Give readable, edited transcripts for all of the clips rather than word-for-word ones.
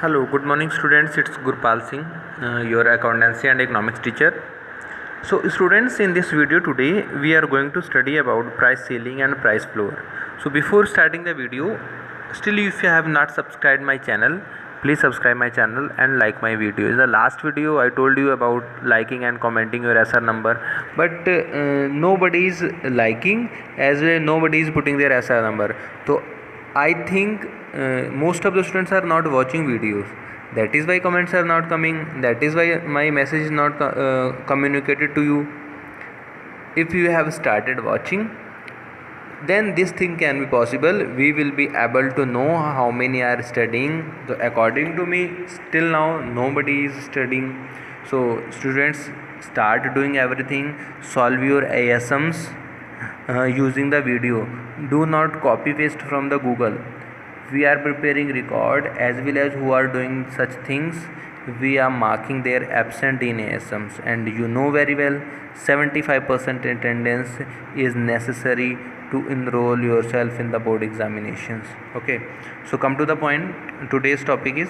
Hello, good morning students. It's Gurpal Singh, your accountancy and economics teacher. So students, in this video today we are going to study about price ceiling and price floor. So before starting the video, still if you have not subscribed my channel, please subscribe my channel and like my video. In the last video I told you about liking and commenting your SR number, but nobody is liking as well, nobody is putting their SR number. So I think most of the students are not watching videos. That is why comments are not coming. That is why my message is not communicated to you. If you have started watching, then this thing can be possible. We will be able to know how many are studying. So according to me, still now nobody is studying. So students, start doing everything. Solve your ASMs using the video. Do not copy paste from the Google. We are preparing record as well as who are doing such things. We are marking their absent in ASMs, and you know very well 75% attendance is necessary to enroll yourself in the board examinations. Okay, so come to the point. Today's topic is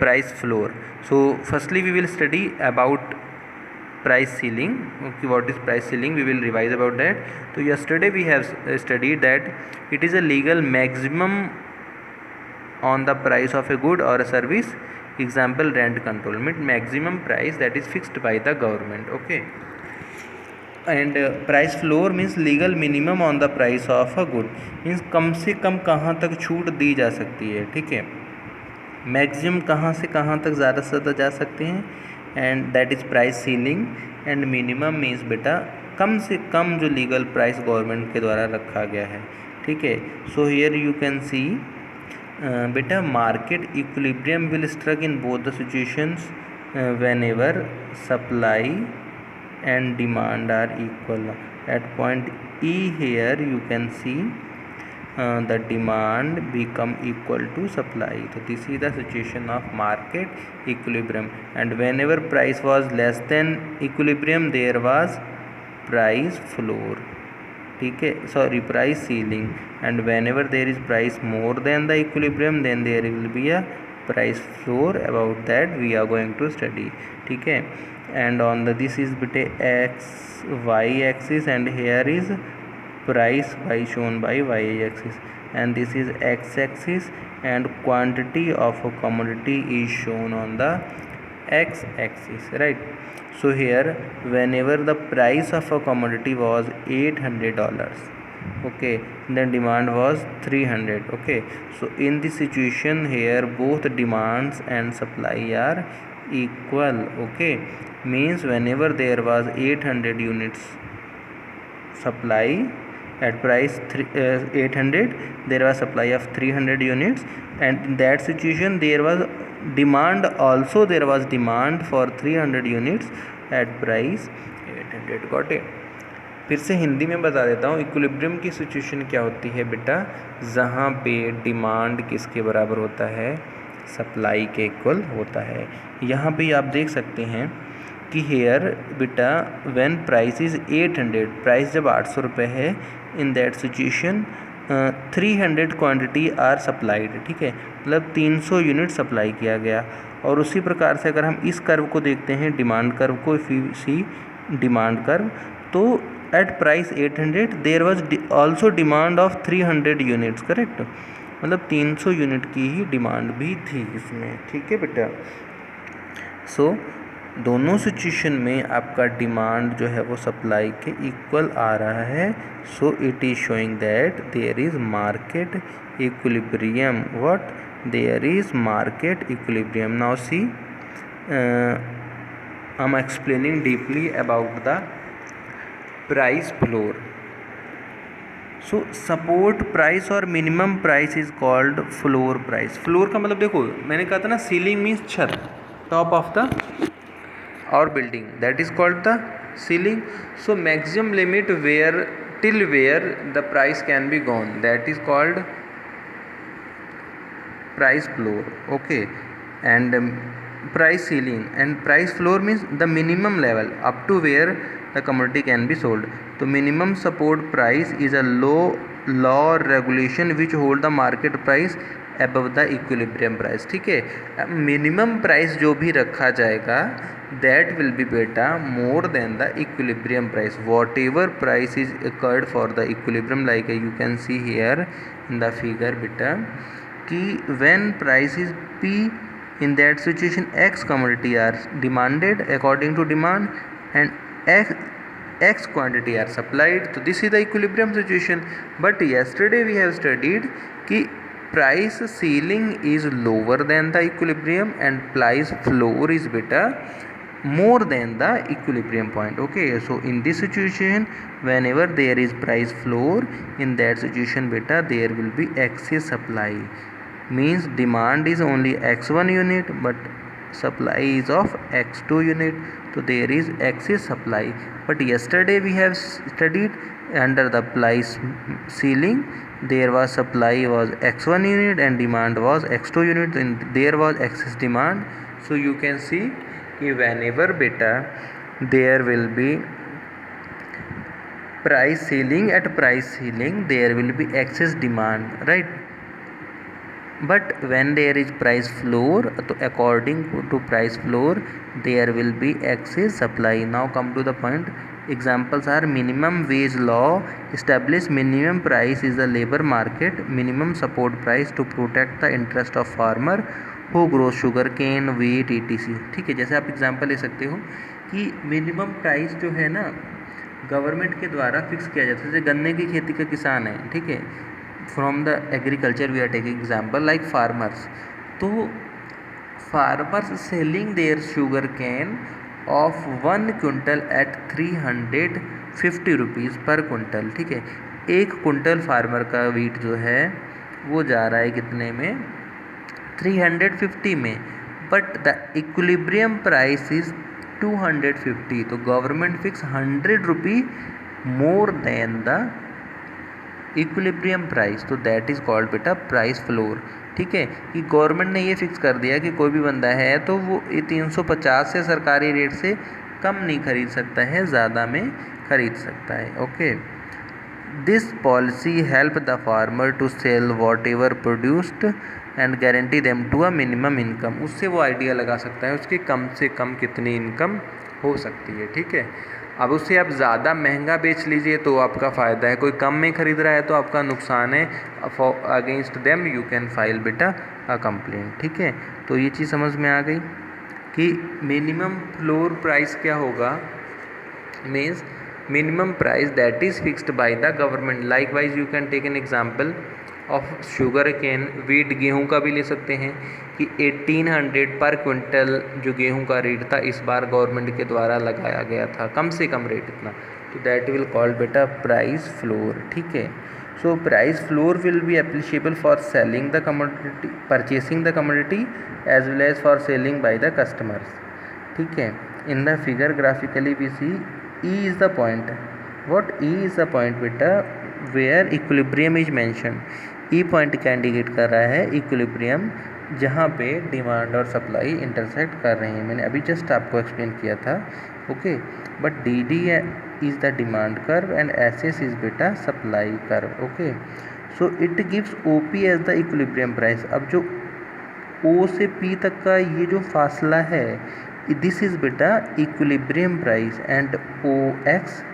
price floor. So firstly we will study about price ceiling. Okay, what is price ceiling? We will revise about that. So yesterday we have studied that it is a legal maximum on the price of a good or a service. Example, rent control means maximum price that is fixed by the government. Okay, and price floor means legal minimum on the price of a good, means कम से कम कहाँ तक छूट दी जा सकती है. ठीक है, maximum कहाँ से कहाँ तक ज़्यादा से ज़्यादा जा सकते हैं, and that is price ceiling. And minimum means बेटा कम से कम जो लीगल प्राइस गवर्नमेंट के द्वारा रखा गया है. ठीक है, so here you can see बेटा market equilibrium will struck in both the situations whenever supply and demand are equal. At point E here you can see the demand become equal to supply. So this is the situation of market equilibrium, and whenever price was less than equilibrium there was price floor. ठीक है, sorry, price ceiling. And whenever there is price more than the equilibrium then there will be a price floor. About that we are going to study. ठीक है, and on the this is bit x y axis, and here is price by shown by y axis, and this is x axis, and quantity of a commodity is shown on the x axis, right? So here whenever the price of a commodity was $800, okay, then demand was 300. Okay, so in this situation here both demands and supply are equal. Okay, means whenever there was 800 units supply at price 800, there was supply of 300 units, and in that situation there was demand also, there was demand for 300 units at price 800. Got it? फिर से हिंदी में बता देता हूँ. Equilibrium की situation क्या होती है बेटा, जहाँ पे डिमांड किसके बराबर होता है, सप्लाई के इक्वल होता है. यहाँ पे आप देख सकते हैं कि हेयर बेटा व्हेन प्राइस इज़ 800, प्राइस जब 800 रुपये है, in that situation 300 quantity are supplied. ठीक है, मतलब 300 यूनिट सप्लाई किया गया. और उसी प्रकार से अगर हम इस कर्व को देखते हैं, डिमांड कर्व को, if you see demand curve, तो at price 800 there was also demand of 300 units. Correct, मतलब 300 यूनिट की ही डिमांड भी थी इसमें. ठीक है बेटा, सो दोनों सिचुएशन में आपका डिमांड जो है वो सप्लाई के इक्वल आ रहा है. So it is showing that there is market equilibrium. What? There is market equilibrium. Now see I am explaining deeply about the price floor. So support price और minimum price is called floor price. Floor का मतलब देखो, मैंने कहा था ना, ceiling means छत, top of the और building, that is called the ceiling. So maximum limit where till where the price can be gone, that is called price floor. Okay, and price ceiling and price floor means the minimum level up to where the commodity can be sold. So minimum support price is a law or regulation which hold the market price above the equilibrium price, ठीक है। Minimum price जो भी रखा जाएगा that will be बेटा मोर than the equilibrium price, what ever price is occurred for the equilibrium, like you can see here in the figure बेटा कि when price is P, in that situation x commodity are demanded according to demand and x quantity are supplied, so this is the equilibrium situation. But yesterday we have studied कि price ceiling is lower than the equilibrium and price floor is better more than the equilibrium point. Okay, so in this situation whenever there is price floor, in that situation beta there will be excess supply, means demand is only x1 unit but supply is of x2 unit, so there is excess supply. But yesterday we have studied under the price ceiling there was supply was x1 unit and demand was x2 unit, and there was excess demand. So you can see whenever beta there will be price ceiling, at price ceiling there will be excess demand, right? But when there is price floor, so according to price floor there will be excess supply. Now come to the point. Examples are minimum wage law establish minimum price is the labor market minimum support price to protect the interest of farmer who grows sugar cane wheat etc, ठीक है। जैसे आप example ले सकते हो कि minimum price जो है ना गवर्नमेंट के द्वारा फिक्स किया जाता है। जैसे गन्ने की खेती का किसान है, ठीक है, from the agriculture we are taking example like farmers, तो farmers selling their sugarcane of 1 quintal at 350 rupees per quintal, ठीक है। एक क्विंटल फार्मर का वीट जो है वो जा रहा है कितने में, 350 में, but the equilibrium price is 250, तो government fix 100 rupee more than the equilibrium price, तो दैट इज़ कॉल्ड बेटा प्राइस फ्लोर, ठीक है। कि गवर्नमेंट ने ये फिक्स कर दिया कि कोई भी बंदा है तो वो 350 से सरकारी रेट से कम नहीं खरीद सकता है, ज़्यादा में खरीद सकता है। Okay, this policy help the farmer to sell whatever produced and guarantee them to a minimum income, उससे वो आइडिया लगा सकता है उसकी कम से कम कितनी इनकम हो सकती है, ठीक है। अब उससे आप ज़्यादा महंगा बेच लीजिए तो आपका फ़ायदा है, कोई कम में ख़रीद रहा है तो आपका नुकसान है। Against them you can file बेटा अ कंप्लेंट, ठीक है। तो ये चीज़ समझ में आ गई कि मिनिमम फ्लोर प्राइस क्या होगा, means minimum price that is fixed by the government. Likewise you can take an example of sugar cane, wheat गेहूं का भी ले सकते हैं कि 1800 पर क्विंटल जो गेहूं का रेट था इस बार गवर्नमेंट के द्वारा लगाया गया था, कम से कम रेट इतना, तो दैट विल कॉल्ड बेटा प्राइस फ्लोर, ठीक है। So price floor will be applicable for selling the commodity, purchasing the commodity as well as for selling by the customers, ठीक है। In the figure graphically we see E is the point, what E is the point बेटा where equilibrium is mention. E point क्या indicate कर रहा है, equilibrium, जहाँ पे demand और सप्लाई इंटरसेक्ट कर रहे हैं। मैंने अभी जस्ट आपको एक्सप्लेन किया था, okay. But D D is the demand curve and S S is बेटा supply curve, okay. So it gives O P as the equilibrium price. अब जो ओ से पी तक का ये जो फासला है दिस इज़ बेटा equilibrium price and O X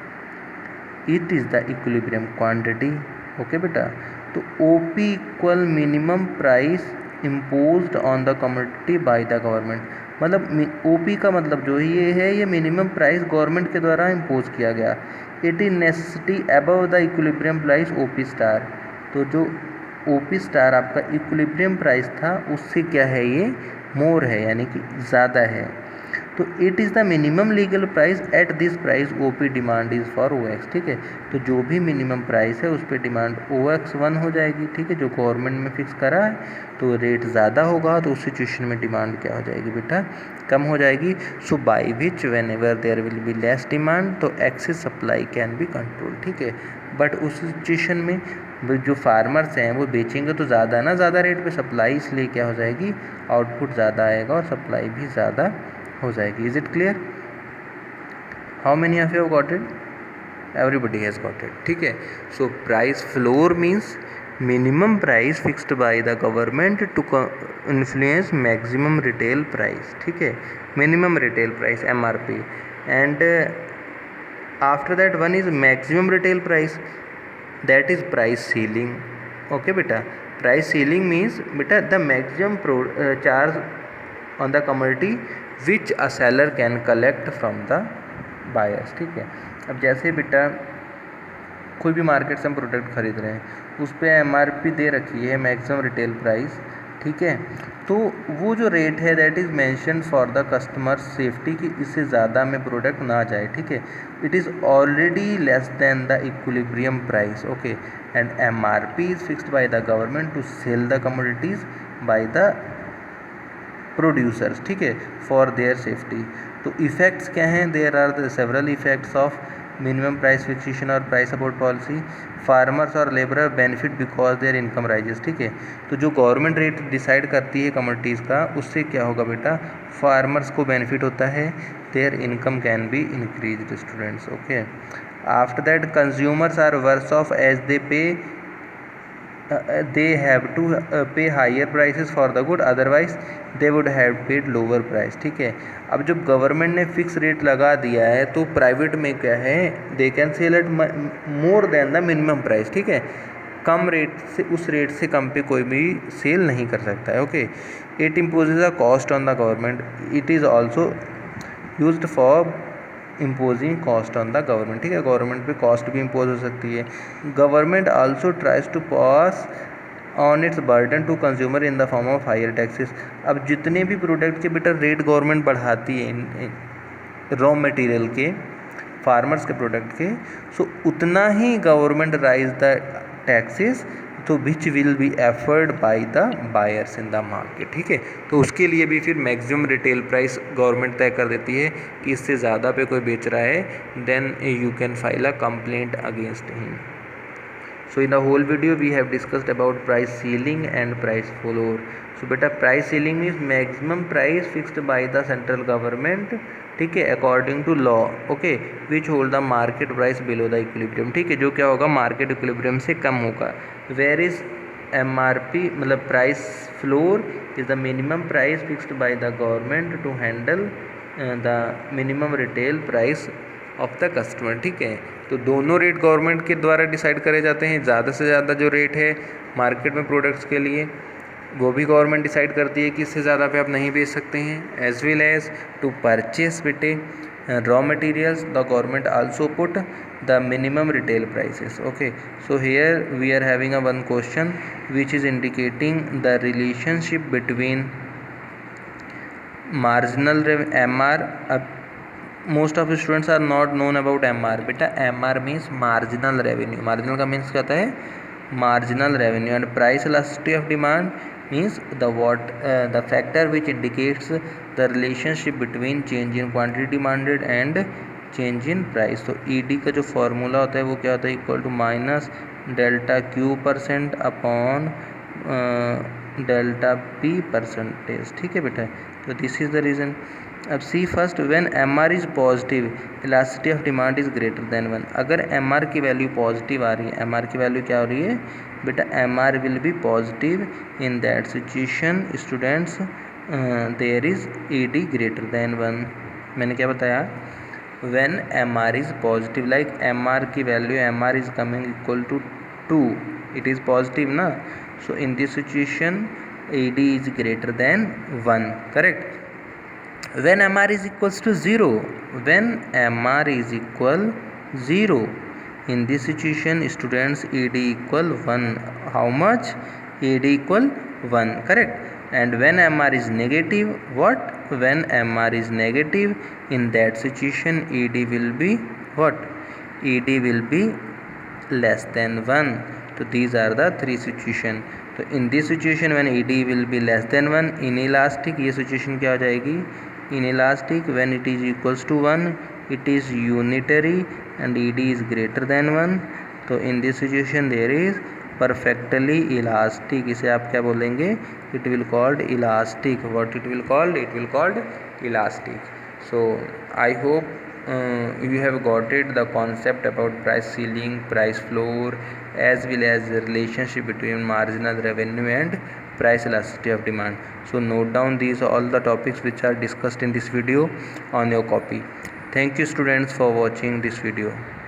it is the equilibrium quantity, okay बेटा। तो O P equal minimum price imposed on the commodity by the government, मतलब ओ पी का मतलब जो ये है ये मिनिमम प्राइस गवर्नमेंट के द्वारा इम्पोज किया गया। It is necessity above the equilibrium price O P star, तो जो ओ पी स्टार आपका इक्विलिब्रियम प्राइस था उससे क्या है ये मोर है, यानी कि ज़्यादा है। तो it is the minimum legal price at this price O P demand is for O X, ठीक है। तो जो भी मिनिमम प्राइस है उस पर डिमांड ओ एक्स 1 हो जाएगी, ठीक है, जो गवर्नमेंट में फिक्स करा है। तो रेट ज़्यादा होगा तो उस सिचुएशन में डिमांड क्या हो जाएगी बेटा, कम हो जाएगी। So by which whenever there will be less demand तो excess supply can be control, ठीक है। बट उस सिचुएशन में जो फार्मर्स हैं वो बेचेंगे तो ज़्यादा ना ज़्यादा रेट पे सप्लाई, इसलिए क्या हो जाएगी आउटपुट ज़्यादा आएगा और सप्लाई भी ज़्यादा हो जाएगी। Is it clear? How many of you have got it? Everybody has got it, ठीक है। So price floor means minimum price fixed by the government to influence maximum retail price, ठीक है, minimum retail price MRP, and after that one is maximum retail price, that is price ceiling. Okay बेटा, price ceiling means बेटा the maximum charge on the commodity which a seller can collect from the buyers, ठीक है। अब जैसे बेटा कोई भी market से हम प्रोडक्ट खरीद रहे हैं, उस पर MRP दे रखी है मैक्सिमम रिटेल प्राइस, ठीक है, तो वो जो रेट है that is mention for the customer safety कि इससे ज़्यादा में प्रोडक्ट ना जाए, ठीक है। It is already less than the equilibrium price, okay, and MRP is fixed by the government to sell the commodities by the producers, ठीक है, फॉर देयर सेफ्टी। तो इफ़ेक्ट्स क्या हैं? There are the several effects of minimum price fixation और price support policy. Farmers और labourer benefit because there income rises, ठीक है। तो जो गवर्नमेंट रेट डिसाइड करती है कमोडिटीज़ का, उससे क्या होगा बेटा, फार्मर्स को बेनिफिट होता है, their income can be increased students, okay. After that consumers are worse off as they have to pay higher prices for the good, otherwise they would have paid lower price, ठीक है। अब जब government ने fix rate लगा दिया है तो private में क्या है, they can sell at more than the minimum price, ठीक है, कम रेट से, उस रेट से कम पे कोई भी सेल नहीं कर सकता है, okay. It imposes a cost on the government, it is also used for imposing cost on the government, ठीक है, गवर्नमेंट पे कॉस्ट भी इम्पोज हो सकती है। Government also tries to pass on its burden to consumer in the form of higher taxes. अब जितने भी प्रोडक्ट के बेटा रेट गवर्नमेंट बढ़ाती है रॉ मटेरियल के, फार्मर्स के प्रोडक्ट के, सो उतना ही गवर्नमेंट राइज द टैक्सेस, तो which will be afford by the buyers in the market, ठीक है। तो उसके लिए भी फिर मैक्सिमम रिटेल प्राइस गवर्नमेंट तय कर देती है कि इससे ज़्यादा पे कोई बेच रहा है, then you can file a complaint against him. So in the whole video we have discussed about price ceiling and price floor. So beta price ceiling means maximum price fixed by the central government, ठीक है, according to law, okay, which hold the market price below the equilibrium, ठीक है, जो क्या होगा, market equilibrium से कम होगा। वेयर इज MRP मतलब price floor is the minimum price fixed by the government to handle the minimum retail price of the customer, ठीक है। तो दोनों रेट गवर्नमेंट के द्वारा डिसाइड करे जाते हैं। ज़्यादा से ज़्यादा जो रेट है मार्केट में प्रोडक्ट्स के लिए, वो भी गवर्नमेंट डिसाइड करती है कि इससे ज़्यादा पे आप नहीं बेच सकते हैं। As well as to purchase बेटे raw materials, the government also put the minimum retail prices, okay. So here we are having a one question which is indicating the relationship between marginal MR। अब most of students are not known about MR। बेटा MR means marginal revenue, marginal का means क्या होता है, marginal revenue, and price elasticity of demand means the factor which indicates the relationship between change in quantity demanded and change in price. तो ED का जो formula होता है वो क्या होता है, equal to minus delta Q% upon delta P percentage, ठीक है बेटा। तो दिस इज़ द रीज़न। अब see first, when MR is positive elasticity of demand is greater than 1। अगर MR की वैल्यू पॉजिटिव आ रही है, MR की वैल्यू क्या हो रही है बेटा, MR will be positive, in that situation students there is ED greater than 1। मैंने क्या बताया, when MR is positive, like MR की value, MR is coming equal to 2, it is positive ना, so in this situation ED is greater than 1, correct. When MR is equals to 0, when MR is equal 0, in this situation students ED equal 1. How much? ED equal 1, correct. And when MR is negative, what? When MR is negative, in that situation ED will be what? ED will be less than 1. So these are the three situations. तो in this situation when ED will be less than 1, inelastic, ये situation क्या हो जाएगी, inelastic, when it is equals to 1 it is unitary and ED is greater than 1. तो in this situation there is perfectly elastic, इसे आप क्या बोलेंगे, it will called elastic. What it will called? It will called elastic. So I hope you have got it, the concept about price ceiling, price floor as well as the relationship between marginal revenue and price elasticity of demand. So note down these all the topics which are discussed in this video on your copy. Thank you students for watching this video.